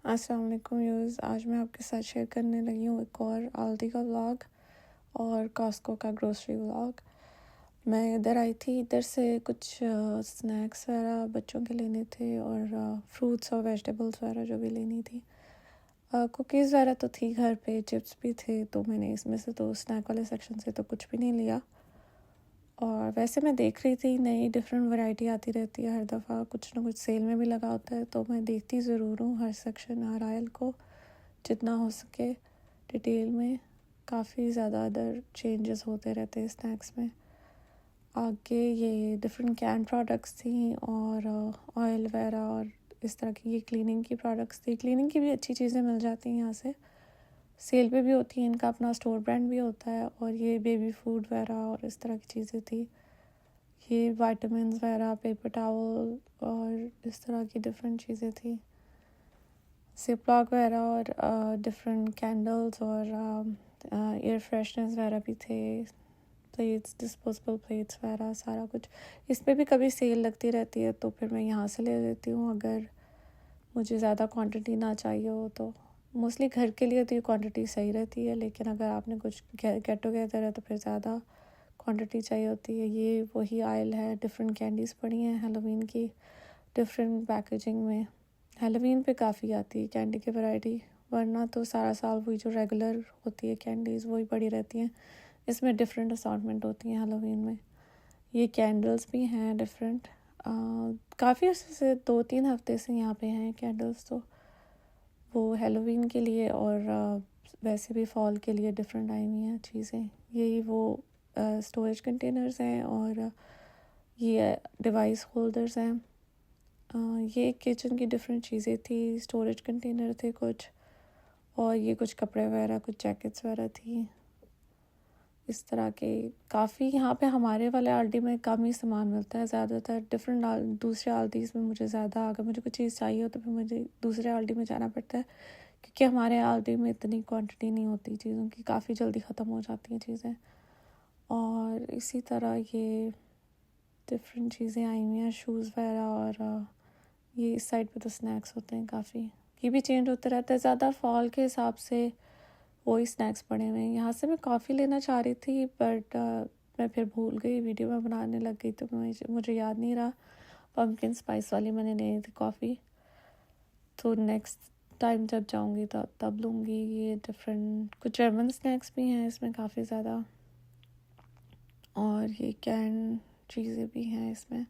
अस्सलाम वालेकुम व्यूअर्स। आज मैं आपके साथ शेयर करने लगी हूँ एक और आल्दी का व्लॉग और कॉस्को का ग्रोसरी व्लॉग। मैं इधर आई थी, इधर से कुछ स्नैक्स वगैरह बच्चों के लेने थे और फ्रूट्स और वेजिटेबल्स वगैरह जो भी लेनी थी। कुकीज़ वगैरह तो थी घर पे, चिप्स भी थे, तो मैंने इसमें से तो स्नैक वाले सेक्शन से तो कुछ भी नहीं लिया। और वैसे मैं देख रही थी नई डिफरेंट वैरायटी आती रहती है, हर दफ़ा कुछ ना कुछ सेल में भी लगा होता है, तो मैं देखती ज़रूर हूँ हर सेक्शन, हर आयल को जितना हो सके डिटेल में। काफ़ी ज़्यादा अदर चेंजेस होते रहते हैं स्नैक्स में। आगे ये डिफरेंट कैन प्रोडक्ट्स थी और ऑयल वगैरह और इस तरह की ये क्लीनिंग की प्रोडक्ट्स थी। क्लीनिंग की भी अच्छी चीज़ें मिल जाती हैं यहाँ से, सेल पे भी होती है, इनका अपना स्टोर ब्रांड भी होता है। और ये बेबी फूड वगैरह और इस तरह की चीज़ें थी, ये विटामिन्स वगैरह, पेपर टावल और इस तरह की डिफरेंट चीज़ें थी, सिपलॉक वगैरह और डिफरेंट कैंडल्स और एयर फ्रेशनर्स वगैरह भी थे, प्लेट्स, डिस्पोजेबल प्लेट्स वगैरह सारा कुछ। इस पर भी कभी सेल लगती रहती है तो फिर मैं यहाँ से ले लेती हूँ, अगर मुझे ज़्यादा क्वांटिटी ना चाहिए हो तो। मोस्टली घर के लिए तो ये क्वांटिटी सही रहती है, लेकिन अगर आपने कुछ गेट टुगेदर है तो फिर ज़्यादा क्वांटिटी चाहिए होती है। ये वही आयल है, डिफरेंट कैंडीज़ पड़ी हैं हेलोवीन की, डिफरेंट पैकेजिंग में। हेलोवीन पे काफ़ी आती है कैंडी की वैरायटी, वरना तो सारा साल वही जो रेगुलर होती है कैंडीज़ वही पड़ी रहती हैं। इसमें डिफरेंट असॉर्टमेंट होती हैं हेलोवीन में। ये कैंडल्स भी हैं डिफरेंट, काफ़ी अर्से से 2-3 हफ्ते से यहाँ पे हैं कैंडल्स, तो वो हेलोवीन के लिए और वैसे भी फॉल के लिए डिफरेंट आई हुई हैं चीज़ें। यही वो स्टोरेज कंटेनर्स हैं और ये डिवाइस होल्डर्स हैं। ये किचन की डिफरेंट चीज़ें थी, स्टोरेज कंटेनर थे कुछ, और ये कुछ कपड़े वगैरह, कुछ जैकेट्स वगैरह थी, इस तरह के। काफ़ी यहाँ पे हमारे वाले आल्डी में कम ही सामान मिलता है, ज़्यादातर डिफरेंट दूसरे आल्डीज़ में मुझे ज़्यादा, अगर मुझे कुछ चीज़ चाहिए हो तो फिर मुझे दूसरे आल्डी में जाना पड़ता है, क्योंकि हमारे आल्डी में इतनी क्वांटिटी नहीं होती चीज़ों की, काफ़ी जल्दी ख़त्म हो जाती हैं चीज़ें। और इसी तरह ये डिफरेंट चीज़ें आई हुई हैं, शूज़ वगैरह, और ये इस साइड पे तो स्नैक्स होते हैं काफ़ी, ये भी चेंज होते रहता है। ज़्यादा फॉल के हिसाब से वही स्नैक्स पड़े हुए हैं। यहाँ से मैं कॉफ़ी लेना चाह रही थी, बट मैं फिर भूल गई, वीडियो में बनाने लग गई, तो मुझे याद नहीं रहा। पम्पकिन स्पाइस वाली मैंने लेनी थी कॉफ़ी, तो नेक्स्ट टाइम जब जाऊँगी तब लूँगी। ये डिफरेंट कुछ जर्मन स्नैक्स भी हैं इसमें काफ़ी ज़्यादा, और ये कैन चीज़ें भी हैं इसमें।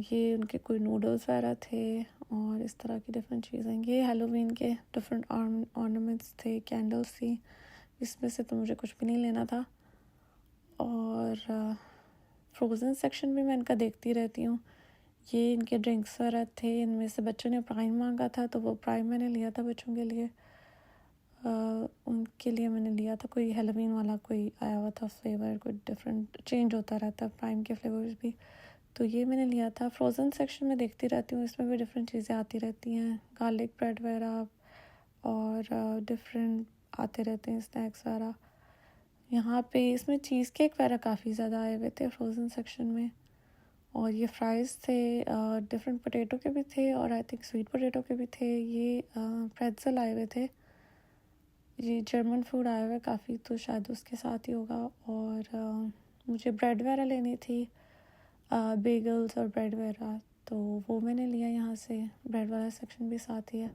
ये उनके कोई नूडल्स वगैरह थे और इस तरह की डिफरेंट चीज़ें। ये हेलोवीन के डिफरेंट ऑर्नामेंट्स थे, कैंडल्स थी, इसमें से तो मुझे कुछ भी नहीं लेना था। और फ्रोज़न सेक्शन भी मैं इनका देखती रहती हूँ। ये इनके ड्रिंक्स वगैरह थे, इनमें से बच्चों ने प्राइम मांगा था तो वो प्राइम मैंने लिया था बच्चों के लिए। उनके लिए मैंने लिया था, कोई हेलोवीन वाला कोई आया हुआ था फ्लेवर, कोई डिफरेंट चेंज होता रहता है प्राइम के फ्लेवर्स भी, तो ये मैंने लिया था। फ्रोज़न सेक्शन में देखती रहती हूँ, इसमें भी डिफरेंट चीज़ें आती रहती हैं, गार्लिक ब्रेड वगैरह और डिफरेंट आते रहते हैं स्नैक्स वगैरह। यहाँ पे इसमें चीज़ केक वगैरह काफ़ी ज़्यादा आए हुए थे फ्रोज़न सेक्शन में। और ये फ्राइज़ थे, डिफरेंट पोटैटो के भी थे और आई थिंक स्वीट पोटैटो के भी थे। ये प्रेट्ज़ल आए हुए थे, ये जर्मन फूड आया हुआ है काफ़ी, तो शायद उसके साथ ही होगा। और मुझे ब्रेड वगैरह लेनी थी, बेगल्स और ब्रेड वगैरह, तो वो मैंने लिया यहाँ से। ब्रेड वाला सेक्शन भी साथ ही है।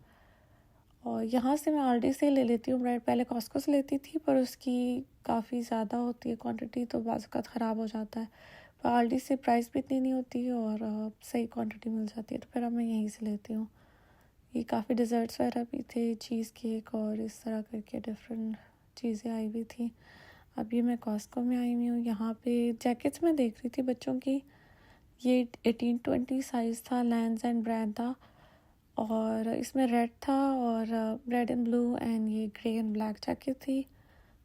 और यहाँ से मैं आल्डी से ले लेती हूँ ब्रेड, पहले कॉस्को से लेती थी पर उसकी काफ़ी ज़्यादा होती है क्वांटिटी, तो बाज़ वक़्त ख़राब हो जाता है। पर आल्डी से प्राइस भी इतनी नहीं होती और सही क्वांटिटी मिल जाती है, तो फिर अब मैं यहीं से लेती हूँ। ये काफ़ी डिज़र्ट्स वगैरह भी थे, चीज़ केक और इस तरह करके डिफरेंट चीज़ें आई हुई थी। अब ये मैं कॉस्को में आई हुई हूँ। यहाँ पे जैकेट्स में देख रही थी बच्चों की, ये 18-20 साइज़ था, लैंड्स एंड ब्रांड था, और इसमें रेड था और रेड एंड ब्लू एंड ये ग्रे एंड ब्लैक जैकेट थी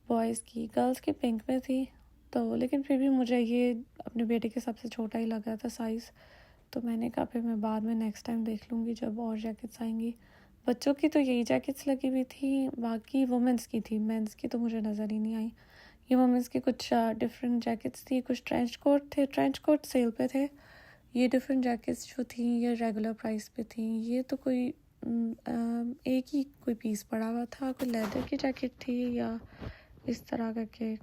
बॉयज़ की। गर्ल्स की पिंक में थी, तो लेकिन फिर भी मुझे ये अपने बेटे के सबसे छोटा ही लग रहा था साइज़, तो मैंने कहा फिर मैं बाद में नेक्स्ट टाइम देख लूँगी जब और जैकेट्स आएंगी। बच्चों की तो यही जैकेट्स लगी हुई थी, बाकी वुमेंस की थी, मेंस की तो मुझे नज़र ही नहीं आई। ये वुमेंस की कुछ डिफरेंट जैकेट्स थी, कुछ ट्रेंच कोट थे, ट्रेंच कोट सेल पे थे। ये डिफरेंट जैकेट्स जो थी ये रेगुलर प्राइस पे थी। ये तो कोई एक ही कोई पीस पड़ा हुआ था, कोई लेदर की जैकेट थी या इस तरह करके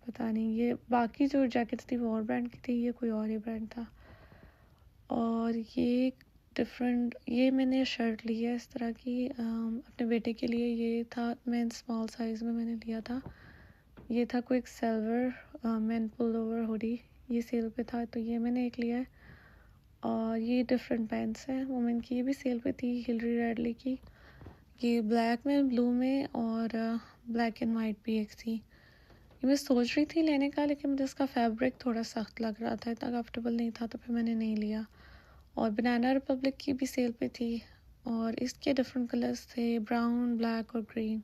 पता नहीं। ये बाकी जो जैकेट्स थी वो और ब्रांड की थी, ये कोई और ही ब्रांड था। और ये डिफरेंट, ये मैंने शर्ट ली है इस तरह की अपने बेटे के लिए। ये था मैं स्मॉल साइज़ में मैंने लिया था। ये था कोई silver man pull over hoodie, ये सेल पे था तो ये मैंने एक लिया है। और ये डिफरेंट पैंट्स हैं वुमेन की, ये भी सेल पे थी, हिलरी रेडली की। ये ब्लैक में, ब्लू में और ब्लैक एंड वाइट भी एक थी। ये मैं सोच रही थी लेने का, लेकिन मुझे इसका फैब्रिक थोड़ा सख्त लग रहा था, इतना कंफर्टेबल नहीं था, तो फिर मैंने नहीं लिया। और बनाना रिपब्लिक की भी सेल पे थी और इसके डिफरेंट कलर्स थे, ब्राउन, ब्लैक और ग्रीन।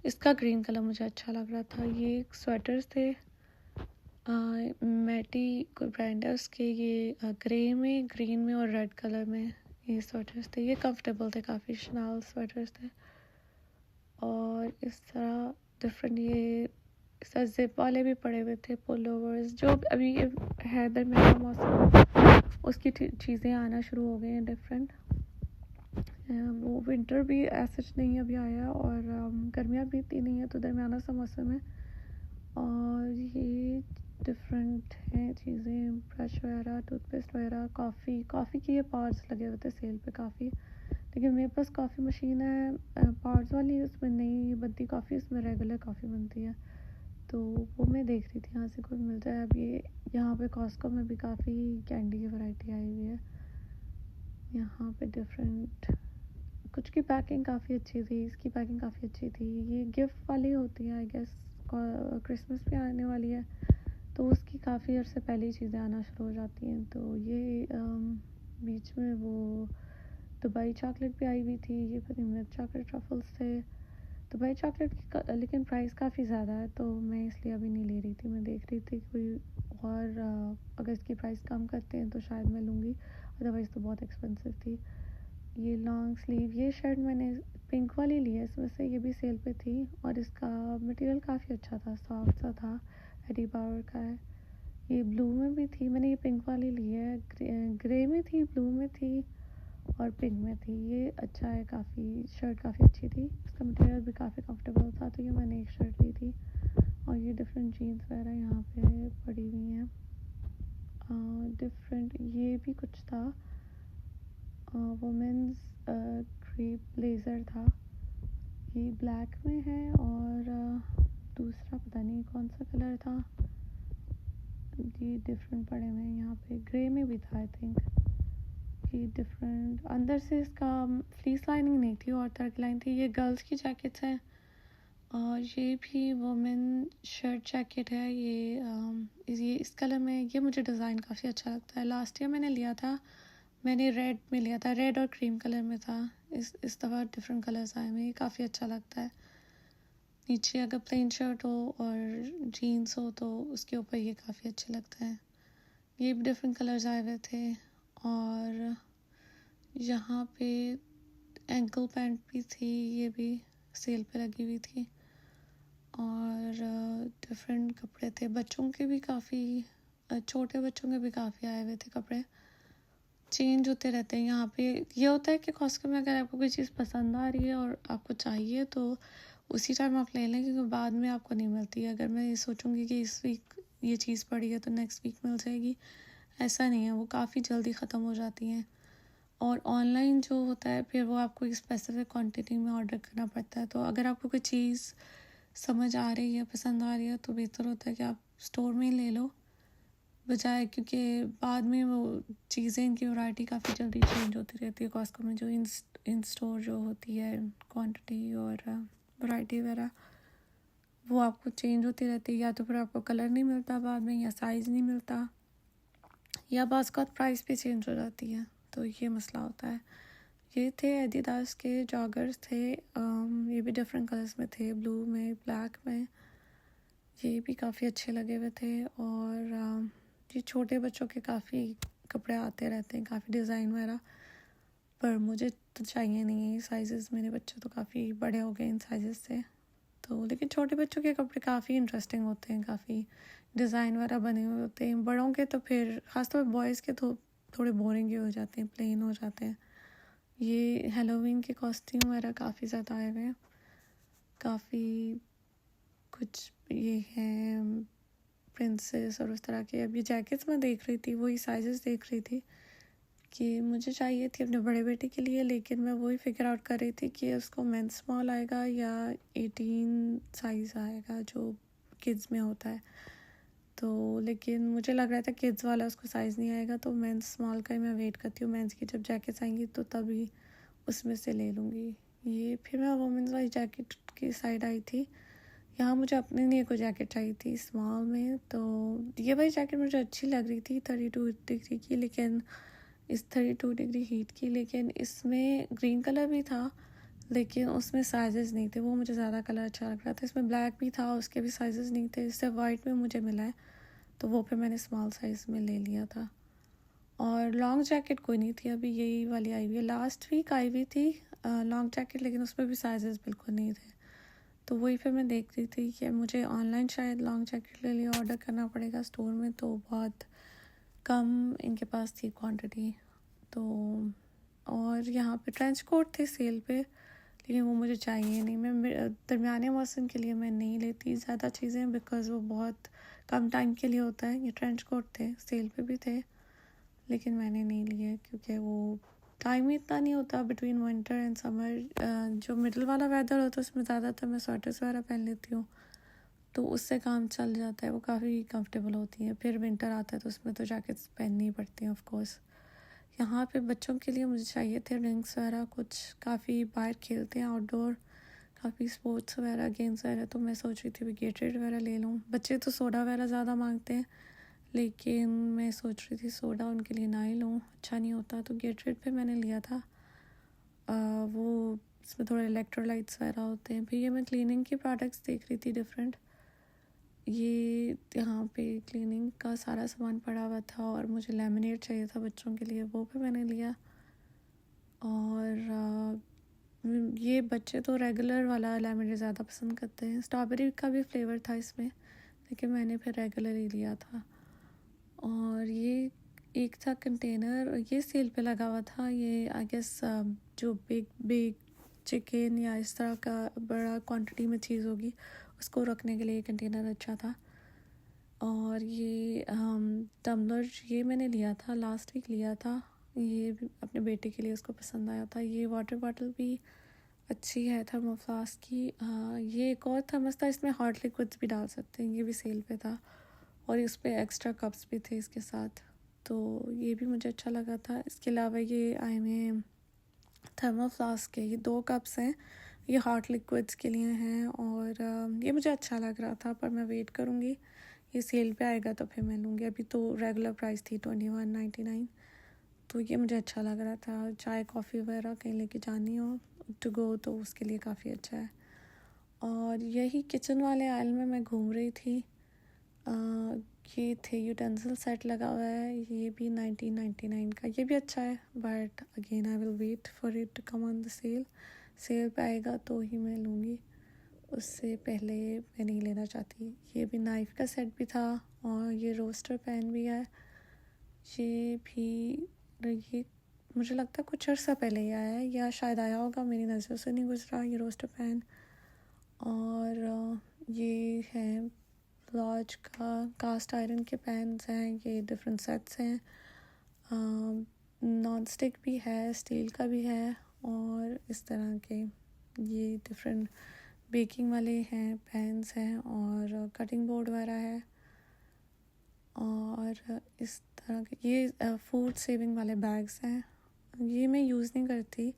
इसका ग्रीन कलर मुझे अच्छा लग रहा था। ये स्वेटर्स थे, मैटी कोई ब्रांड है उसके, ये ग्रे में, ग्रीन में और रेड कलर में ये स्वेटर्स थे। ये कंफर्टेबल थे काफ़ी, शनाल स्वेटर्स थे। और इस तरह डिफरेंट ये इस तरह जिप वाले भी पड़े हुए थे, पुलोवर्स, जो अभी है दरमियाना मौसम उसकी चीज़ें आना शुरू हो गई हैं डिफरेंट। वो विंटर भी ऐसा नहीं अभी आया और गर्मियाँ भी इतनी नहीं है, तो दरमियाना सा मौसम है। और ये डिफरेंट हैं चीज़ें, ब्रश वगैरह, टूथपेस्ट वगैरह, कॉफ़ी के ये पार्ट्स लगे हुए थे सेल पे काफ़ी। लेकिन मेरे पास कॉफ़ी मशीन है पार्ट्स वाली, उसमें नहीं बनती कॉफ़ी, उसमें रेगुलर कॉफ़ी बनती है। तो वो मैं देख रही थी यहाँ से कोई मिल जाए। अब ये यहाँ पे कॉस्को में भी काफ़ी कैंडी की वैरायटी आई हुई है। यहाँ पे डिफरेंट कुछ की पैकिंग काफ़ी अच्छी थी, इसकी पैकिंग काफ़ी अच्छी थी। ये गिफ्ट वाली होती है आई गेस, क्रिसमस भी आने वाली है तो उसकी काफ़ी अर्से पहले ही चीज़ें आना शुरू हो जाती हैं। तो ये बीच में वो दुबई चॉकलेट भी आई हुई थी, ये पता नहीं मिल्क चॉकलेट ट्रफल्स थे। दुबई चॉकलेट की लेकिन प्राइस काफ़ी ज़्यादा है, तो मैं इसलिए अभी नहीं ले रही थी। मैं देख रही थी कोई और अगर इसकी प्राइस कम करते हैं तो शायद मैं लूँगी, अदरवाइज़ तो बहुत एक्सपेंसिव थी। ये लॉन्ग स्लीव, ये शर्ट मैंने पिंक वाली ली है इसमें से, ये भी सेल पे थी और इसका मटेरियल काफ़ी अच्छा था, सॉफ्ट सा था, एडी पावर का है। ये ब्लू में भी थी, मैंने ये पिंक वाली ली है, ग्रे में थी, ब्लू में थी और पिंक में थी। ये अच्छा है काफ़ी, शर्ट काफ़ी अच्छी थी, इसका मटेरियल भी काफ़ी कंफर्टेबल था, तो ये मैंने एक शर्ट ली थी। और ये डिफरेंट जीन्स वगैरह यहाँ पे पड़ी हुई हैं। डिफरेंट ये भी कुछ था, वुमेंस क्रेप ब्लेज़र था, ये ब्लैक में है और दूसरा पता नहीं कौन सा कलर था। ये डिफरेंट पड़े हुए हैं यहाँ पे, ग्रे में भी था आई थिंक। ये डिफरेंट, अंदर से इसका फ्लीस लाइनिंग नहीं थी और तरह की लाइन थी। ये गर्ल्स की जैकेट्स हैं और ये भी वुमेन शर्ट जैकेट है। ये इस कलर में, ये मुझे डिज़ाइन काफ़ी अच्छा लगता है। लास्ट ईयर मैंने लिया था, मैंने रेड में लिया था, रेड और क्रीम कलर में था। इस दफ़ा डिफरेंट कलर्स आए हुए, ये काफ़ी अच्छा लगता है। नीचे अगर प्लेन शर्ट हो और जीन्स हो तो उसके ऊपर ये काफ़ी अच्छा लगता है। ये भी डिफरेंट कलर्स आए हुए थे। और यहाँ पे एंकल पैंट भी थी, ये भी सेल पे लगी हुई थी। और डिफरेंट कपड़े थे, बच्चों के भी काफ़ी, छोटे बच्चों के भी काफ़ी आए हुए थे कपड़े। चेंज होते रहते हैं यहाँ पे। ये होता है कि कॉस्को में अगर आपको कोई चीज़ पसंद आ रही है और आपको चाहिए तो उसी टाइम आप ले लें, क्योंकि बाद में आपको नहीं मिलती। अगर मैं ये सोचूंगी कि इस वीक ये चीज़ पड़ी है तो नेक्स्ट वीक मिल जाएगी, ऐसा नहीं है, वो काफ़ी जल्दी ख़त्म हो जाती हैं। और ऑनलाइन जो होता है फिर वो आपको एक स्पेसिफिक क्वांटिटी में ऑर्डर करना पड़ता है। तो अगर आपको कोई चीज़ समझ आ रही है, पसंद आ रही है, तो बेहतर होता है कि आप स्टोर में ही ले लो बजाय, क्योंकि बाद में वो चीज़ें, इनकी वैरायटी काफ़ी जल्दी चेंज होती रहती है। कॉस्को में जो इन स्टोर जो होती है क्वांटिटी और वैरायटी वगैरह, वो आपको चेंज होती रहती है। या तो फिर आपको कलर नहीं मिलता बाद में, या साइज़ नहीं मिलता, या बाज़ का प्राइस भी चेंज हो जाती है, तो ये मसला होता है। ये थे एडिडास के जॉगर्स थे, ये भी डिफरेंट कलर्स में थे, ब्लू में, ब्लैक में, ये भी काफ़ी अच्छे लगे हुए थे। और ये छोटे बच्चों के काफ़ी कपड़े आते रहते हैं, काफ़ी डिज़ाइन वगैरह, पर मुझे तो चाहिए नहीं है साइज़ेस, मेरे बच्चे तो काफ़ी बड़े हो गए इन साइज़ेस से। तो लेकिन छोटे बच्चों के कपड़े काफ़ी इंटरेस्टिंग होते हैं, काफ़ी डिज़ाइन वगैरह बने हुए होते हैं। बड़ों के तो फिर ख़ासतौर पर बॉयज़ के तो थोड़े बोरिंग ही हो जाते हैं, प्लेन हो जाते हैं। ये हेलोवीन के कॉस्ट्यूम वगैरह काफ़ी ज़्यादा आए हुए हैं, काफ़ी कुछ ये हैं प्रिंसेस और उस तरह के। अब ये जैकेट्स मैं देख रही थी, वही साइजेस देख रही थी कि मुझे चाहिए थी अपने बड़े बेटे के लिए, लेकिन मैं वही फिगर आउट कर रही थी कि उसको मेंस स्मॉल आएगा या 18 साइज़ आएगा जो किड्स में होता है। तो लेकिन मुझे लग रहा था किड्स वाला उसको साइज़ नहीं आएगा, तो मेंस स्मॉल का ही मैं वेट करती हूँ। मेंस की जब जैकेट्स आएंगी तो तभी उसमें से ले लूँगी ये। फिर मैं वुमेंस वाली जैकेट की साइड आई थी, यहाँ मुझे अपने लिए कोई जैकेट चाहिए थी स्मॉल में। तो ये वाली जैकेट मुझे अच्छी लग रही थी 32 डिग्री की, लेकिन इस 32 डिग्री हीट की, लेकिन इसमें ग्रीन कलर भी था लेकिन उसमें साइजेस नहीं थे, वो मुझे ज़्यादा कलर अच्छा लग रहा था। इसमें ब्लैक भी था, उसके भी साइजेस नहीं थे, इससे वाइट में मुझे मिला है तो वो पे मैंने स्मॉल साइज़ में ले लिया था। और लॉन्ग जैकेट कोई नहीं थी, अभी यही वाली आई हुई है, लास्ट वीक आई हुई थी लॉन्ग जैकेट, लेकिन उसमें भी साइजेस बिल्कुल नहीं थे। तो वही फिर मैं देख रही थी कि मुझे ऑनलाइन शायद लॉन्ग जैकेट के लिए ऑर्डर करना पड़ेगा, स्टोर में तो बहुत कम इनके पास थी क्वांटिटी। तो और यहाँ पे ट्रेंच कोट थे सेल पे, लेकिन वो मुझे चाहिए नहीं। मैं दरमियाने मौसम के लिए मैं नहीं लेती ज़्यादा चीज़ें, बिकॉज़ वो बहुत कम टाइम के लिए होता है। ये ट्रेंच कोट थे, सेल पे भी थे, लेकिन मैंने नहीं लिए क्योंकि वो टाइम ही इतना नहीं होता बिटवीन विंटर एंड समर। जो मिडल वाला वेदर होता है उसमें ज़्यादातर मैं स्वेटर्स वगैरह पहन लेती हूँ, तो उससे काम चल जाता है, वो काफ़ी कंफर्टेबल होती हैं। फिर विंटर आता है तो उसमें तो जैकेट्स पहननी ही पड़ती हैं ऑफ कोर्स। यहाँ पे बच्चों के लिए मुझे चाहिए थे रिंग्स वगैरह कुछ, काफ़ी बाहर खेलते हैं आउटडोर, काफ़ी स्पोर्ट्स वगैरह गेम्स वगैरह, तो मैं सोच रही थी गेटरेड वगैरह ले लूँ। बच्चे तो सोडा वगैरह ज़्यादा मांगते हैं, लेकिन मैं सोच रही थी सोडा उनके लिए ना ही लूँ, अच्छा नहीं होता। तो गेटरेड पे मैंने लिया था वो, इसमें थोड़े इलेक्ट्रोलाइट्स वगैरह होते हैं। फिर ये मैं क्लीनिंग की प्रोडक्ट्स देख रही थी डिफरेंट, ये यहाँ पे क्लीनिंग का सारा सामान पड़ा हुआ था और मुझे लेमनेड चाहिए था बच्चों के लिए, वो भी मैंने लिया। और ये बच्चे तो रेगुलर वाला लेमनेड ज़्यादा पसंद करते हैं, स्ट्रॉबेरी का भी फ्लेवर था इसमें, लेकिन मैंने फिर रेगुलर ही लिया था। और ये एक था कंटेनर, ये सेल पे लगा हुआ था, ये आई गेस जो बिग बिग चिकन या इस तरह का बड़ा क्वांटिटी में चीज़ होगी उसको रखने के लिए कंटेनर अच्छा था। और ये टम्बलर ये मैंने लिया था, लास्ट वीक लिया था, ये भी अपने बेटे के लिए उसको पसंद आया था। ये वाटर बॉटल भी अच्छी है थर्मोफ्लास्क की। ये एक और थर्मस था, इसमें हॉट लिक्विड्स भी डाल सकते हैं, ये भी सेल पे था और इस पे एक्स्ट्रा कप्स भी थे इसके साथ, तो ये भी मुझे अच्छा लगा था। इसके अलावा ये आए में थर्मोफ्लास्क के ये 2 कप्स हैं, ये हॉट लिक्विड्स के लिए हैं और ये मुझे अच्छा लग रहा था, पर मैं वेट करूँगी, ये सेल पे आएगा तो फिर मैं लूँगी। अभी तो रेगुलर प्राइस थी 21.99, तो ये मुझे अच्छा लग रहा था। चाय कॉफ़ी वगैरह कहीं लेके जानी हो टू गो तो उसके लिए काफ़ी अच्छा है। और यही किचन वाले आयल में मैं घूम रही थी, ये थे यूटेंसिल सेट लगा हुआ है, ये भी 1999 का, ये भी अच्छा है, but again I will wait for it to come on the sale. Sale पे आएगा तो ही मैं लूँगी, उससे पहले मैं नहीं लेना चाहती। ये भी नाइफ़ का सेट भी था और ये रोस्टर पैन भी है, ये भी, ये मुझे लगता है कुछ अर्सा पहले ही आया है या शायद आया होगा, मेरी नज़रों से नहीं गुजरा ये रोस्टर पैन। और ये है लॉज का कास्ट आयरन के पैन्स हैं, ये डिफरेंट सेट्स हैं, नॉन स्टिक भी है, स्टील का भी है और इस तरह के ये डिफरेंट बेकिंग वाले हैं, पैन्स हैं और कटिंग बोर्ड वगैरह है। और इस तरह के ये फूड सेविंग वाले बैग्स हैं, ये मैं यूज़ नहीं करती,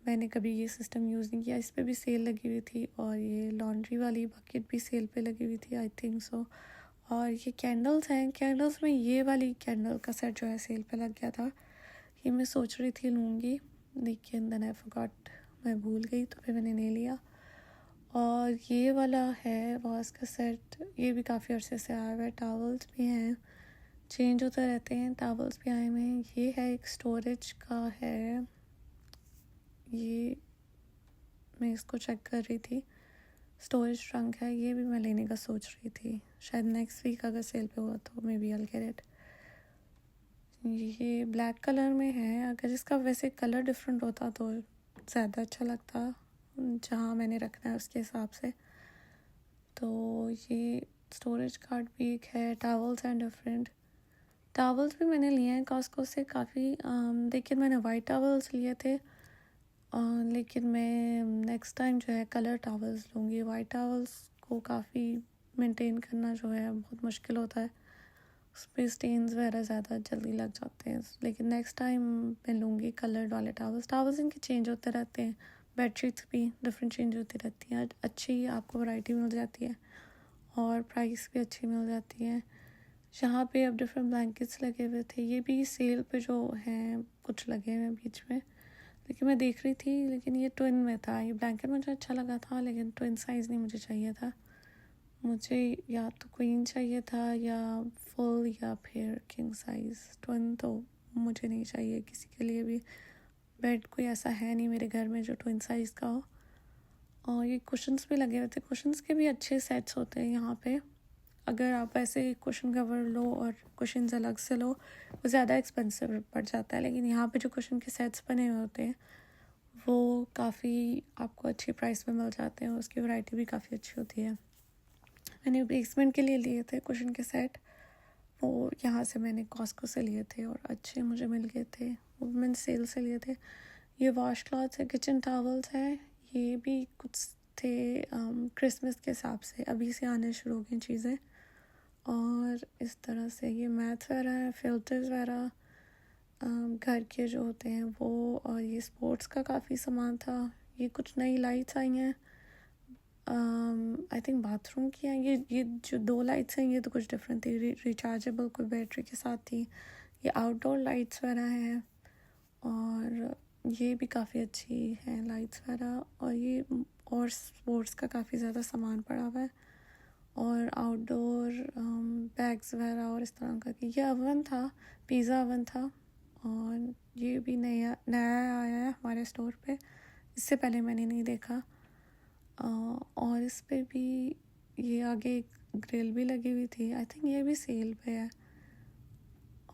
मैंने कभी ये सिस्टम यूज़ नहीं किया। इस पे भी सेल लगी हुई थी और ये लॉन्ड्री वाली बकेट भी सेल पे लगी हुई थी आई थिंक सो। और ये कैंडल्स हैं, कैंडल्स में ये वाली कैंडल का सेट जो है सेल पे लग गया था, ये मैं सोच रही थी लूँगी, लेकिन देन आई फॉरगॉट, मैं भूल गई, तो फिर मैंने नहीं लिया। और ये वाला है वॉस का सेट, ये भी काफ़ी अर्से से आया हुआ है, टावल्स भी हैं, चेंज होते रहते हैं, टावल्स भी आए हुए हैं। ये है एक स्टोरेज का है, ये मैं इसको चेक कर रही थी, स्टोरेज ट्रंक है, ये भी मैं लेने का सोच रही थी, शायद नेक्स्ट वीक अगर सेल पे हुआ तो maybe I will get it. ये ब्लैक कलर में है। अगर इसका वैसे कलर डिफरेंट होता तो ज़्यादा अच्छा लगता, जहाँ मैंने रखना है उसके हिसाब से। तो ये स्टोरेज कार्ड भी एक है। टावल्स एंड डिफरेंट टावल्स भी मैंने लिए हैं कॉस्को से काफ़ी, लेकिन मैंने वाइट टावल्स लिए थे। लेकिन मैं नेक्स्ट टाइम जो है कलर टावल्स लूँगी। वाइट टावल्स को काफ़ी मेंटेन करना जो है बहुत मुश्किल होता है, उस पर स्टेन्स वगैरह ज़्यादा जल्दी लग जाते हैं। लेकिन नेक्स्ट टाइम मैं लूँगी कलर्ड वाले टावल्स इनके चेंज होते रहते हैं। बेडशीट्स भी डिफरेंट चेंज होती रहती हैं, अच्छी आपको वैरायटी मिल जाती है और प्राइस भी अच्छी मिल जाती है। यहाँ पे अब डिफरेंट ब्लैंकेट्स लगे हुए थे, ये भी सेल पे जो हैं कुछ लगे हुए हैं बीच में, लेकिन मैं देख रही थी, लेकिन ये ट्विन में था। ये ब्लैंकेट मुझे अच्छा लगा था, लेकिन ट्विन साइज़ नहीं मुझे चाहिए था। मुझे या तो क्वीन चाहिए था या फुल या फिर किंग साइज़। ट्विन तो मुझे नहीं चाहिए किसी के लिए भी। बेड कोई ऐसा है नहीं मेरे घर में जो ट्विन साइज़ का हो। और ये कुशन्स भी लगे हुए थे, कुशन्स के भी अच्छे सेट्स होते हैं यहाँ पे। अगर आप ऐसे कुशन कवर लो और कुशन्स अलग से लो, वो ज़्यादा एक्सपेंसिव पड़ जाता है। लेकिन यहाँ पे जो कुशन के सेट्स बने हुए होते हैं वो काफ़ी आपको अच्छी प्राइस में मिल जाते हैं, उसकी वैरायटी भी काफ़ी अच्छी होती है। मैंने बेसमेंट के लिए लिए थे कुशन के सेट, वो यहाँ से मैंने कॉस्को से लिए थे और अच्छे मुझे मिल गए थे, वो मैंने सेल से लिए थे। ये वॉश क्लॉथ्स है, किचन टॉवल्स है, ये भी कुछ थे क्रिसमस के हिसाब से, अभी से आने शुरू हो गई चीज़ें। और इस तरह से ये मैथ वगैरह है, फिल्टर्स वगैरह घर के जो होते हैं वो। और ये स्पोर्ट्स का काफ़ी सामान था। ये कुछ नई लाइट्स आई हैं, आई थिंक बाथरूम की हैं। ये जो 2 लाइट्स हैं ये तो कुछ डिफरेंट थी, रिचार्जेबल कोई बैटरी के साथ थी। ये आउटडोर लाइट्स वगैरह हैं और ये भी काफ़ी अच्छी हैं लाइट्स वगैरह। और ये और स्पोर्ट्स का काफ़ी ज़्यादा सामान पड़ा हुआ है और आउटडोर बैग्स वगैरह और इस तरह का। ये अवन था, पिज़्ज़ा अवन था और ये भी नया नया आया है हमारे स्टोर पे, इससे पहले मैंने नहीं देखा। और इस पे भी ये आगे एक ग्रिल भी लगी हुई थी, आई थिंक ये भी सेल पे है।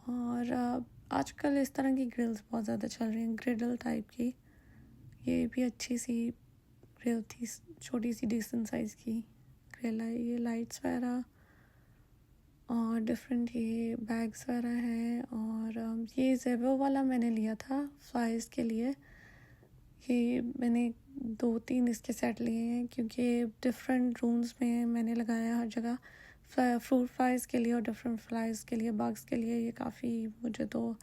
और आजकल इस तरह की ग्रिल्स बहुत ज़्यादा चल रही हैं, ग्रिडल टाइप की। ये भी अच्छी सी ग्रिल थी, छोटी सी डिसेंट साइज़ की ग्रिल है। ये लाइट्स वगैरह और डिफरेंट ये बैग्स वगैरह हैं। और ये ज़ेबो वाला मैंने लिया था फ्लाइज के लिए। ये मैंने 2-3 इसके सेट लिए हैं क्योंकि डिफरेंट रूम्स में मैंने लगाया हर जगह, फ्रूट फ्लाइज के लिए और डिफरेंट फ्लाइज के लिए, बग्स के लिए। ये काफ़ी मुझे तो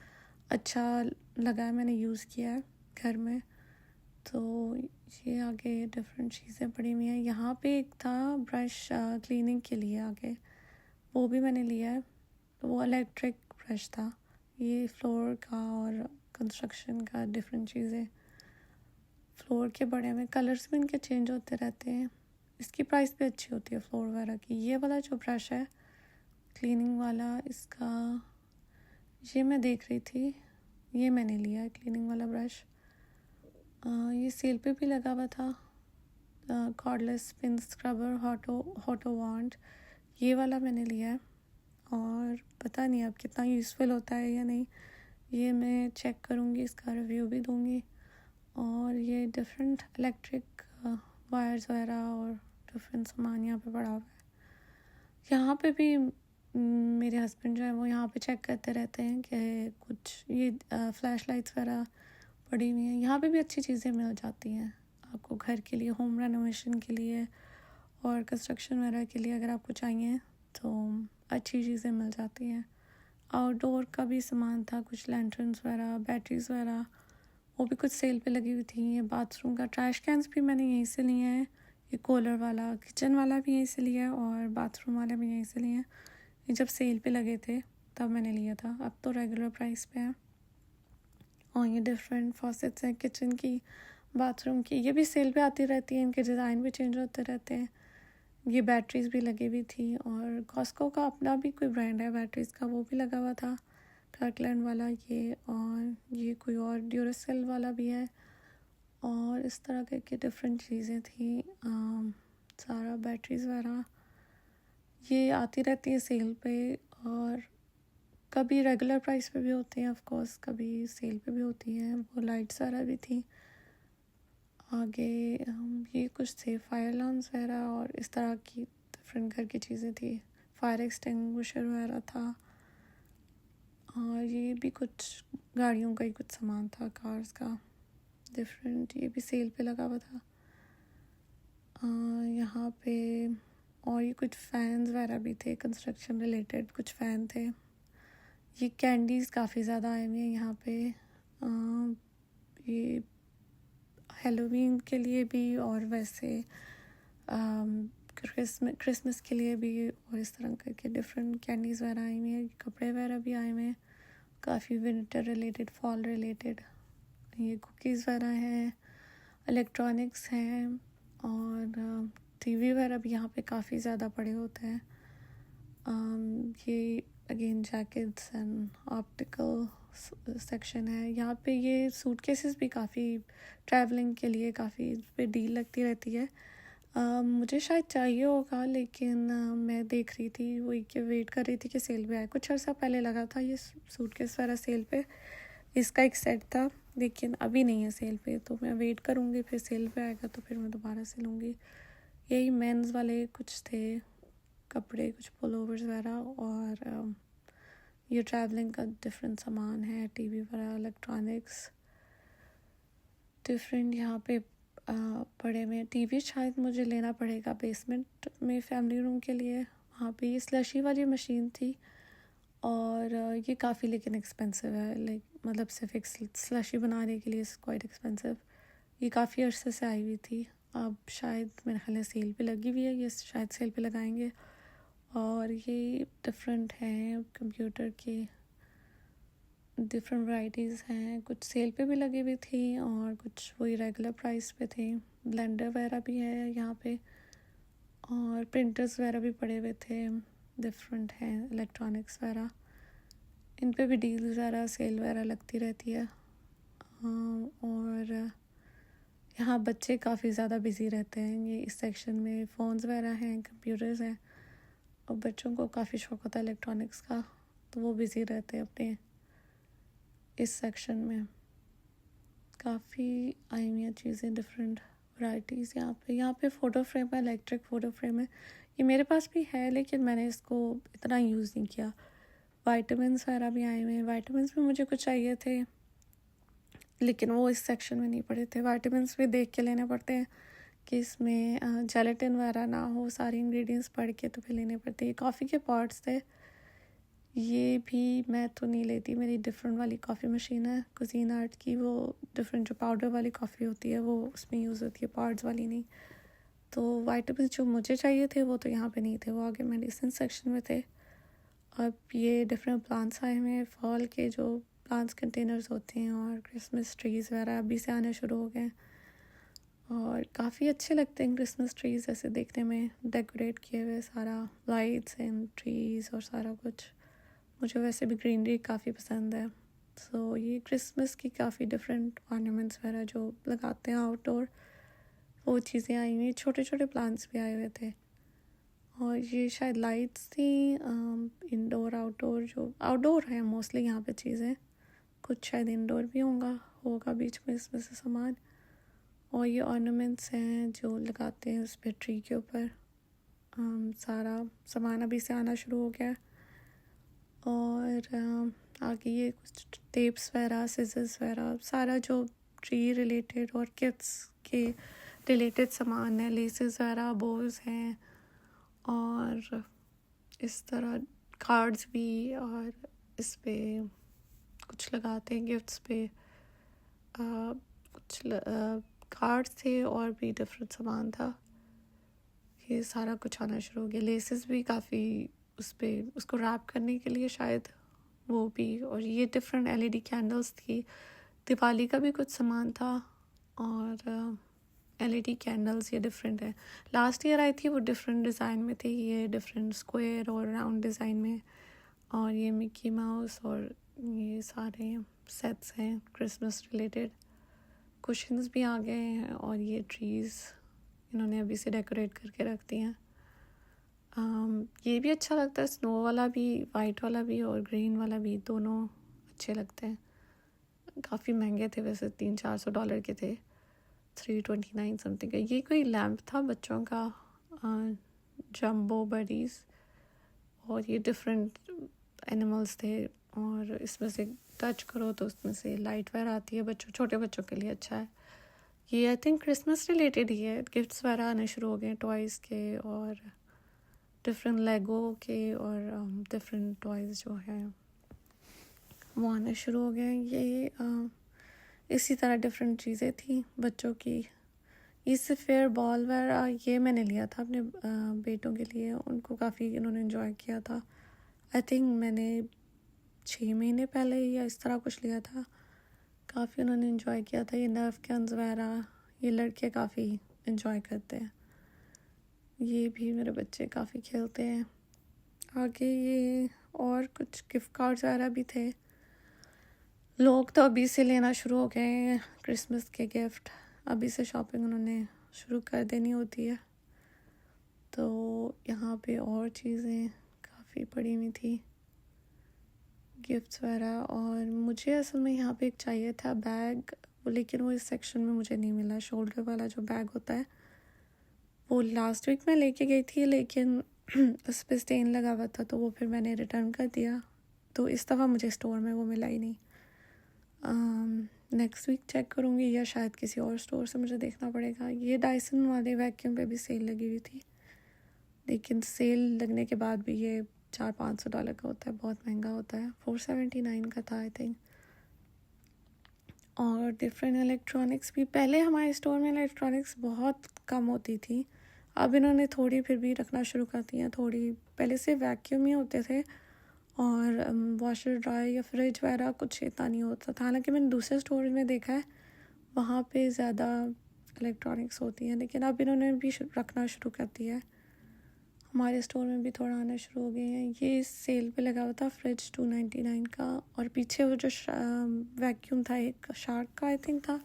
अच्छा लगा है, मैंने यूज़ किया है घर में। तो ये आगे डिफरेंट चीज़ें पड़ी हुई हैं। यहाँ पे एक था ब्रश क्लीनिंग के लिए आगे, वो भी मैंने लिया है। तो वो इलेक्ट्रिक ब्रश था। ये फ्लोर का और कंस्ट्रक्शन का डिफरेंट चीज़ें, फ्लोर के बड़े में कलर्स भी इनके चेंज होते रहते हैं। इसकी प्राइस भी अच्छी होती है फ्लोर वगैरह की। ये वाला जो ब्रश है क्लीनिंग वाला, इसका ये मैं देख रही थी, ये मैंने लिया है क्लीनिंग वाला ब्रश। ये सेल पे भी लगा हुआ था। कॉर्डलेस स्पिन स्क्रबर हॉटो वांड, ये वाला मैंने लिया है और पता नहीं अब कितना यूज़फुल होता है या नहीं, ये मैं चेक करूँगी, इसका रिव्यू भी दूँगी। और ये डिफरेंट इलेक्ट्रिक वायर्स वगैरह और डिफरेंट सामान यहाँ पे पड़ा हुआ है। यहाँ पे भी मेरे हस्बैंड जो है वो यहाँ पे चेक करते रहते हैं कि कुछ ये फ्लैश लाइट्स वगैरह पड़ी हुई हैं। यहाँ पे भी अच्छी चीज़ें मिल जाती हैं आपको घर के लिए, होम रेनोवेशन के लिए और कंस्ट्रक्शन वगैरह के लिए। अगर आपको चाहिए तो अच्छी चीज़ें मिल जाती हैं। आउटडोर का भी सामान था, कुछ लैंटर्न्स वगैरह, बैटरीज वगैरह, वो भी कुछ सेल पे लगी हुई थी। ये बाथरूम का ट्रैश कैंस भी मैंने यहीं से लिए हैं। ये कूलर वाला, किचन वाला भी यहीं से लिया है और बाथरूम वाला भी यहीं से लिए हैं। ये जब सेल पे लगे थे तब मैंने लिया था, अब तो रेगुलर प्राइस पे है। और ये डिफरेंट फॉसेट्स हैं किचन की, बाथरूम की, ये भी सेल पे आती रहती हैं, इनके डिज़ाइन भी चेंज होते रहते हैं। ये बैटरीज भी लगी हुई थी और कॉस्को का अपना भी कोई ब्रांड है बैटरीज का, वो भी लगा हुआ था, कर्कलैंड वाला ये। और ये कोई और ड्यूरासेल वाला भी है और इस तरह के डिफरेंट चीज़ें थी। सारा बैटरीज वगैरह ये आती रहती है सेल पे। और कभी रेगुलर प्राइस पे भी होते हैं ऑफ कोर्स, कभी सेल पे भी होती हैं। वो लाइट्स वगैरह भी थी। आगे ये कुछ थे फायर अलार्म्स वगैरह और इस तरह की डिफरेंट घर की चीज़ें थी। फायर एक्सटिंग्विशर वगैरह था। और ये भी कुछ गाड़ियों का ही कुछ सामान था, कार्स का डिफरेंट। ये भी सेल पे लगा हुआ था। यहाँ पे और ये कुछ फैंस वगैरह भी थे, कंस्ट्रक्शन रिलेटेड कुछ फ़ैन थे। ये कैंडीज़ काफ़ी ज़्यादा आए हुए हैं यहाँ पे। ये हेलोवीन के लिए भी और वैसे क्रिसमस के लिए भी, और इस तरह करके डिफरेंट कैंडीज़ वगैरह आई हुई हैं। कपड़े वगैरह भी आए हुए हैं काफ़ी, विंटर रिलेटेड, फॉल रिलेटेड। ये कुकीज़ वगैरह हैं, इलेक्ट्रॉनिक्स हैं और टीवी वगैरह भी यहाँ पे काफ़ी ज़्यादा पड़े होते हैं। ये again jackets and optical section है। यहाँ पे ये सूटकेसेस भी काफ़ी ट्रैवलिंग के लिए काफ़ी इस पे डील लगती रहती है। मुझे शायद चाहिए होगा, लेकिन मैं देख रही थी वही कि वेट कर रही थी कि सेल पे आए। कुछ अर्सा पहले लगा था ये सूटकेस वाला सेल पे, इसका एक सेट था, लेकिन अभी नहीं है सेल पे। तो मैं वेट करूँगी, फिर सेल पे आएगा तो फिर मैं दोबारा से लूँगी। यही मेंस वाले कुछ थे कपड़े, कुछ पुलोवर्स वगैरह। और ये ट्रैवलिंग का डिफरेंट सामान है, टीवी वगैरह, इलेक्ट्रॉनिक्स डिफरेंट यहाँ पे पड़े में। टीवी शायद मुझे लेना पड़ेगा बेसमेंट में फैमिली रूम के लिए। वहाँ पे ये स्लशी वाली मशीन थी और ये काफ़ी लेकिन एक्सपेंसिव है। लाइक मतलब सिर्फ एक स्लशी बनाने के लिए क्वाइट एक्सपेंसिव। ये काफ़ी अरसे से आई हुई थी, अब शायद मेरे ख्याल है सेल पे लगी हुई है, ये शायद सेल पे लगाएंगे। और ये डिफरेंट हैं कंप्यूटर के, डिफरेंट वैराइटीज़ हैं। कुछ सेल पे भी लगी हुई थी और कुछ वही रेगुलर प्राइस पे थे। ब्लेंडर वगैरह भी है यहाँ पे और प्रिंटर्स वगैरह भी पड़े हुए थे, डिफरेंट हैं इलेक्ट्रॉनिक्स वगैरह। इन पे भी डील वगैरह, सेल वगैरह लगती रहती है। और यहाँ बच्चे काफ़ी ज़्यादा बिजी रहते हैं। ये इस सेक्शन में फ़ोन्स वगैरह हैं, कंप्यूटर्स हैं, और बच्चों को काफ़ी शौक होता है इलेक्ट्रॉनिक्स का, तो वो बिज़ी रहते हैं अपने इस सेक्शन में। काफ़ी आई हुई हैं चीज़ें, डिफरेंट वैराइटीज़। यहाँ पे फ़ोटो फ्रेम है, इलेक्ट्रिक फ़ोटो फ्रेम है। ये मेरे पास भी है, लेकिन मैंने इसको इतना यूज़ नहीं किया। वाइटामिन्स वगैरह भी आए हुए हैं। वाइटामिन्स भी मुझे कुछ चाहिए थे, लेकिन वो इस सेक्शन में नहीं पड़े थे। वाइटामिन्स भी देख के लेने पड़ते हैं कि इसमें जेलेटिन वगैरह ना हो, सारे इंग्रेडिएंट्स पढ़ के तो फिर लेने पड़ते हैं। कॉफ़ी के पॉट्स थे, ये भी मैं तो नहीं लेती। मेरी डिफरेंट वाली कॉफ़ी मशीन है कुजीन आर्ट की, वो डिफरेंट जो पाउडर वाली कॉफ़ी होती है वो उसमें यूज़ होती है, पॉट्स वाली नहीं। तो वाइटामिन जो मुझे चाहिए थे वो तो यहाँ पे नहीं थे, वो आगे मेडिसिन सेक्शन में थे। अब ये डिफरेंट प्लांट्स आए हुए हैं, फॉल के जो प्लांट्स कंटेनर्स होते हैं, और क्रिसमस ट्रीज़ वगैरह अभी से आने शुरू हो गए। और काफ़ी अच्छे लगते हैं क्रिसमस ट्रीज़ ऐसे देखने में, डेकोरेट किए हुए, सारा लाइट्स एंड ट्रीज़ और सारा कुछ। मुझे वैसे भी ग्रीनरी काफ़ी पसंद है। सो ये क्रिसमस की काफ़ी डिफरेंट ऑर्नामेंट्स वगैरह जो लगाते हैं आउटडोर, वो चीज़ें आई हुई। छोटे छोटे प्लांट्स भी आए हुए थे। और ये शायद लाइट्स थी, इंडोर आउटडोर, जो आउटडोर है मोस्टली यहाँ पे चीज़ें, कुछ शायद इंडोर भी होगा बीच में इसमें से सामान। और ये ऑर्नामेंट्स हैं जो लगाते हैं उस पर ट्री के ऊपर। सारा सामान अभी से आना शुरू हो गया। और आगे ये कुछ टेप्स वगैरह, सिजर्स वगैरह, सारा जो ट्री रिलेटेड और किड्स के रिलेटेड सामान है, लेसेस वगैरह, बोल्स हैं, और इस तरह कार्ड्स भी, और इस पे कुछ लगाते हैं गिफ्ट्स पे। कुछ कार्ड्स थे और भी डिफरेंट सामान था। ये सारा कुछ आना शुरू हो गया। लेसेस भी काफ़ी उस पे, उसको रैप करने के लिए शायद वो भी। और ये डिफरेंट एलईडी कैंडल्स थी। दिवाली का भी कुछ सामान था, और एलईडी कैंडल्स ये डिफरेंट है। लास्ट ईयर आई थी, वो डिफरेंट डिज़ाइन में थी, ये डिफरेंट स्क्वायर और राउंड डिज़ाइन में। और ये मिकी माउस और ये सारे सेट्स हैं क्रिसमस रिलेटेड। कुशन्स भी आ गए हैं, और ये ट्रीज़ इन्होंने अभी से डेकोरेट करके रख दिए हैं। ये भी अच्छा लगता है, स्नो वाला भी, वाइट वाला भी और ग्रीन वाला भी, दोनों अच्छे लगते हैं। काफ़ी महंगे थे वैसे, $300-400 के थे, 329 समथिंग का। ये कोई लैम्प था बच्चों का, जम्बो बडीज़, और ये डिफरेंट एनिमल्स थे, और इसमें से टच करो तो उसमें से लाइट वगैरह आती है, बच्चों, छोटे बच्चों के लिए अच्छा है। ये आई थिंक क्रिसमस रिलेटेड ही है, गिफ्ट्स वगैरह आने शुरू हो गए टॉयज़ के, और डिफरेंट लेगो के, और डिफरेंट टॉयज़ जो है वो आने शुरू हो गए। ये इसी तरह डिफरेंट चीज़ें थी बच्चों की। इससे फेयर बॉल वगैरह ये मैंने लिया था अपने बेटों के लिए, उनको काफ़ी इन्होंने इन्जॉय किया था। आई थिंक मैंने 6 महीने पहले या इस तरह कुछ लिया था, काफ़ी उन्होंने इन्जॉय किया था। ये नर्फ गन्स वगैरह ये लड़के काफ़ी इन्जॉय करते हैं, ये भी मेरे बच्चे काफ़ी खेलते हैं। आगे ये और कुछ गिफ्ट कार्ड्स वगैरह भी थे। लोग तो अभी से लेना शुरू हो गए हैं क्रिसमस के गिफ्ट, अभी से शॉपिंग उन्होंने शुरू कर देनी होती है। तो यहाँ पे और चीज़ें काफ़ी पड़ी हुई थी, गिफ्ट्स वगैरह। और मुझे असल में यहाँ पे एक चाहिए था बैग, लेकिन वो इस सेक्शन में मुझे नहीं मिला। शोल्डर वाला जो बैग होता है वो लास्ट वीक मैं लेके गई थी, लेकिन उस पर स्टेन लगा हुआ था, तो वो फिर मैंने रिटर्न कर दिया। तो इस दफ़ा मुझे स्टोर में वो मिला ही नहीं। नेक्स्ट वीक चेक करूँगी, या शायद किसी और स्टोर से मुझे देखना पड़ेगा। ये डायसन वाले वैक्यूम पे भी सेल लगी हुई थी, लेकिन सेल लगने के बाद भी ये $400-500 का होता है, बहुत महंगा होता है। 479 का था आई थिंक। और डिफरेंट इलेक्ट्रॉनिक्स भी, पहले हमारे स्टोर में इलेक्ट्रॉनिक्स बहुत कम होती थी, अब इन्होंने थोड़ी फिर भी रखना शुरू कर दी हैं। थोड़ी पहले से वैक्यूम ही होते थे, और वॉशर ड्रायर या फ्रिज वगैरह कुछ इतना नहीं होता था। हालांकि मैंने दूसरे स्टोर में देखा है वहाँ पे ज़्यादा इलेक्ट्रॉनिक्स होती हैं, लेकिन अब इन्होंने भी रखना शुरू कर दिया है। हमारे स्टोर में भी थोड़ा आना शुरू हो गए हैं। ये सेल पे लगा हुआ था फ्रिज 299 का, और पीछे वो जो वैक्यूम था एक शार्क का आई थिंक था,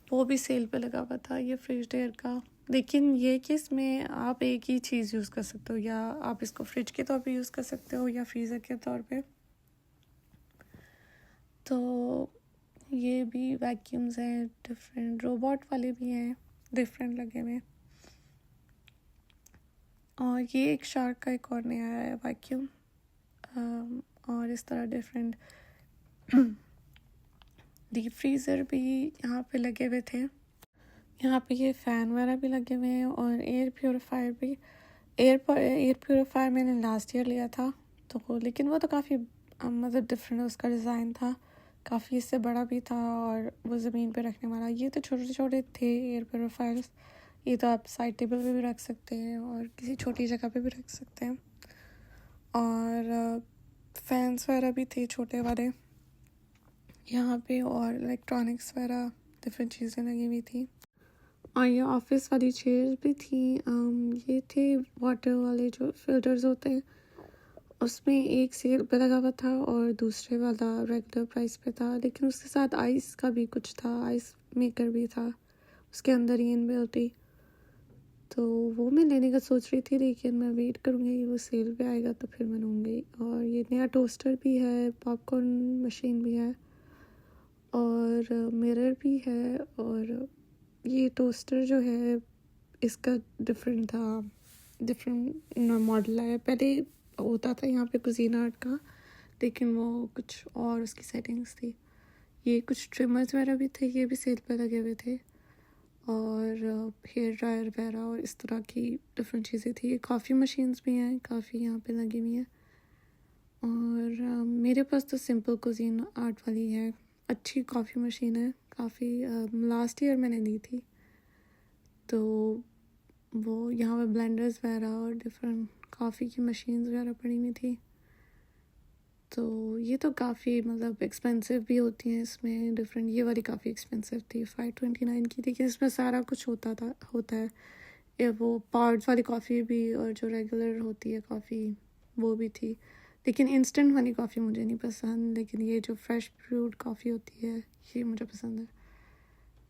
वो भी सेल पे लगा हुआ था, ये फ्रिज डेयर का। लेकिन ये कि इसमें आप एक ही चीज़ यूज़ कर सकते हो, या आप इसको फ्रिज के तौर पे यूज़ कर सकते हो या फ्रीज़र के तौर पे। तो ये भी वैक्यूम्स हैं, डिफरेंट रोबोट वाले भी हैं, डिफरेंट लगे हुए। और ये एक शार्क का एक और नया आया है वैक्यूम, और इस तरह डिफरेंट डीप फ्रीज़र भी यहाँ पे लगे हुए थे। यहाँ पे ये फ़ैन वगैरह भी लगे हुए हैं, और एयर प्योरीफायर भी। एयर प्योरीफायर मैंने लास्ट ईयर लिया था, तो लेकिन वो तो काफ़ी मतलब डिफरेंट उसका डिज़ाइन था, काफ़ी इससे बड़ा भी था, और वो ज़मीन पे रखने वाला। ये तो छोटे छोटे थे एयर प्योरीफायर्स, ये तो आप साइड टेबल पे भी रख सकते हैं और किसी छोटी जगह पे भी रख सकते हैं। और फैंस वगैरह भी थे छोटे वाले यहाँ पे, और इलेक्ट्रॉनिक्स वगैरह डिफरेंट चीज़ें लगी हुई थी। और ये ऑफिस वाली चेयर्स भी थी। ये थे वाटर वाले जो फिल्टर्स होते हैं, उसमें एक सेल पे लगा हुआ था और दूसरे वाला रेगुलर प्राइस पे था, लेकिन उसके साथ आइस का भी कुछ था, आइस मेकर भी था उसके अंदर ही इनबिल्ट ही। तो वो मैं लेने का सोच रही थी, लेकिन मैं वेट करूँगी, वो सेल पे आएगा तो फिर मैं लूँगी। और ये नया टोस्टर भी है, पॉपकॉर्न मशीन भी है, और मिरर भी है। और ये टोस्टर जो है इसका डिफरेंट था, डिफरेंट मॉडल है। पहले होता था यहाँ पे कुजीना आर्ट का, लेकिन वो कुछ और उसकी सेटिंग्स थी। ये कुछ ट्रिमर्स वगैरह भी थे, ये भी सेल पे लगे हुए थे, और हेयर ड्रायर वगैरह और इस तरह की डिफरेंट चीज़ें थी। कॉफ़ी मशीन्स भी हैं, काफ़ी यहाँ पे लगी हुई हैं। और मेरे पास तो सिंपल कुजीन आर्ट वाली है, अच्छी कॉफ़ी मशीन है, काफ़ी लास्ट ईयर मैंने ली थी। तो वो यहाँ पे ब्लेंडर्स वगैरह और डिफरेंट कॉफ़ी की मशीन्स वगैरह पड़ी हुई थी। तो ये तो काफ़ी मतलब एक्सपेंसिव भी होती हैं इसमें, डिफरेंट। ये वाली काफ़ी एक्सपेंसिव थी, 529 की, लेकिन इसमें सारा कुछ होता है। ये वो पाउडर्स वाली कॉफ़ी भी, और जो रेगुलर होती है कॉफ़ी वो भी थी। लेकिन इंस्टेंट वाली कॉफ़ी मुझे नहीं पसंद, लेकिन ये जो फ्रेश ब्रूड कॉफ़ी होती है ये मुझे पसंद है।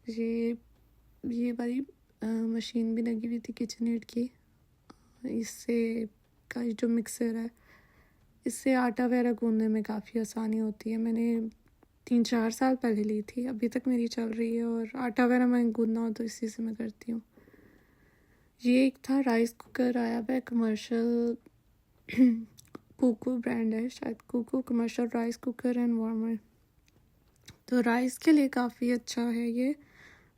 ये वाली मशीन भी लगी हुई थी किचन एड की, इससे का ये जो मिक्सर है, इससे आटा वगैरह गूंदने में काफ़ी आसानी होती है। मैंने 3-4 साल पहले ली थी, अभी तक मेरी चल रही है, और आटा वगैरह मैं गूंदना हो तो इसी से मैं करती हूँ। ये एक था राइस कुकर आया हुआ है कमर्शियल कुकू ब्रांड है शायद, Cuckoo commercial rice cooker and warmer. तो राइस के लिए काफ़ी अच्छा है ये,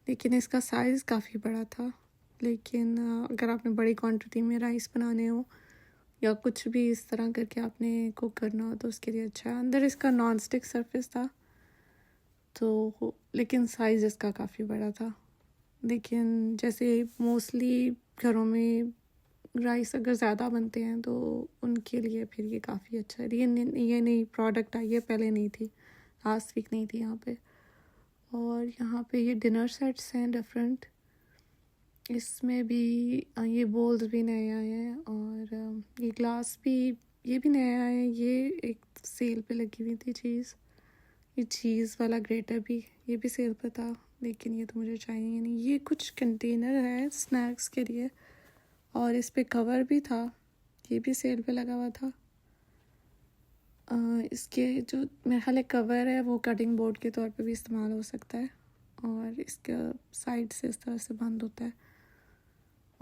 लेकिन इसका साइज़ काफ़ी बड़ा था। लेकिन अगर आपने बड़ी क्वांटिटी में राइस बनाने हो या कुछ भी इस तरह करके आपने कुक करना हो तो उसके लिए अच्छा है। अंदर इसका नॉन स्टिक सरफेस था, तो लेकिन साइज़ इसका काफ़ी बड़ा था। लेकिन जैसे मोस्टली घरों में राइस अगर ज़्यादा बनते हैं तो उनके लिए फिर ये काफ़ी अच्छा है। ये नई प्रोडक्ट आई है, पहले नहीं थी, लास्ट वीक नहीं थी यहाँ पे। और यहाँ पे ये डिनर सेट्स हैं डिफरेंट, इसमें भी ये बोल्स भी नए आए हैं, और ये ग्लास भी, ये भी नया आया है। ये एक सेल पे लगी हुई थी चीज़, ये चीज़ वाला ग्रेटर भी, ये भी सेल पे था, लेकिन ये तो मुझे चाहिए नहीं। ये कुछ कंटेनर है स्नैक्स के लिए, और इस पे कवर भी था, ये भी सेल पे लगा हुआ था। इसके जो मेरे ख्याल कवर है वो कटिंग बोर्ड के तौर पे भी इस्तेमाल हो सकता है, और इसका साइड से इस तरह से बंद होता है।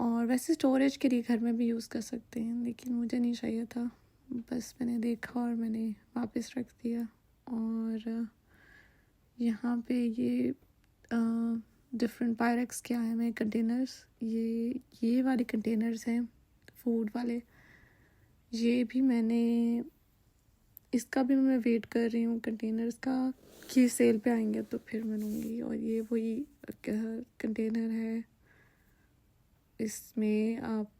और वैसे स्टोरेज के लिए घर में भी यूज़ कर सकते हैं, लेकिन मुझे नहीं चाहिए था, बस मैंने देखा और मैंने वापस रख दिया। और यहाँ पे ये डिफरेंट पायरेक्स के आए हुए कंटेनर्स, ये वाले कंटेनर्स हैं फूड वाले। ये भी मैंने, इसका भी मैं वेट कर रही हूँ कंटेनर्स का कि सेल पे आएंगे तो फिर मैं लूँगी। और ये वही कंटेनर है, इसमें आप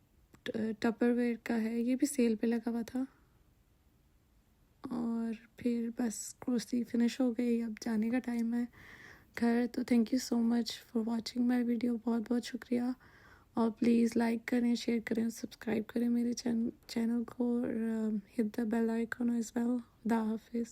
टपरवेयर का है, ये भी सेल पे लगा हुआ था। और फिर बस ग्रोसरी फिनिश हो गई, अब जाने का टाइम है घर। तो thank you so much for watching my video, बहुत बहुत शुक्रिया। और प्लीज़ लाइक करें, शेयर करें और सब्सक्राइब करें मेरे चैनल को, और hit the bell icon as well. खुदा हाफिज़।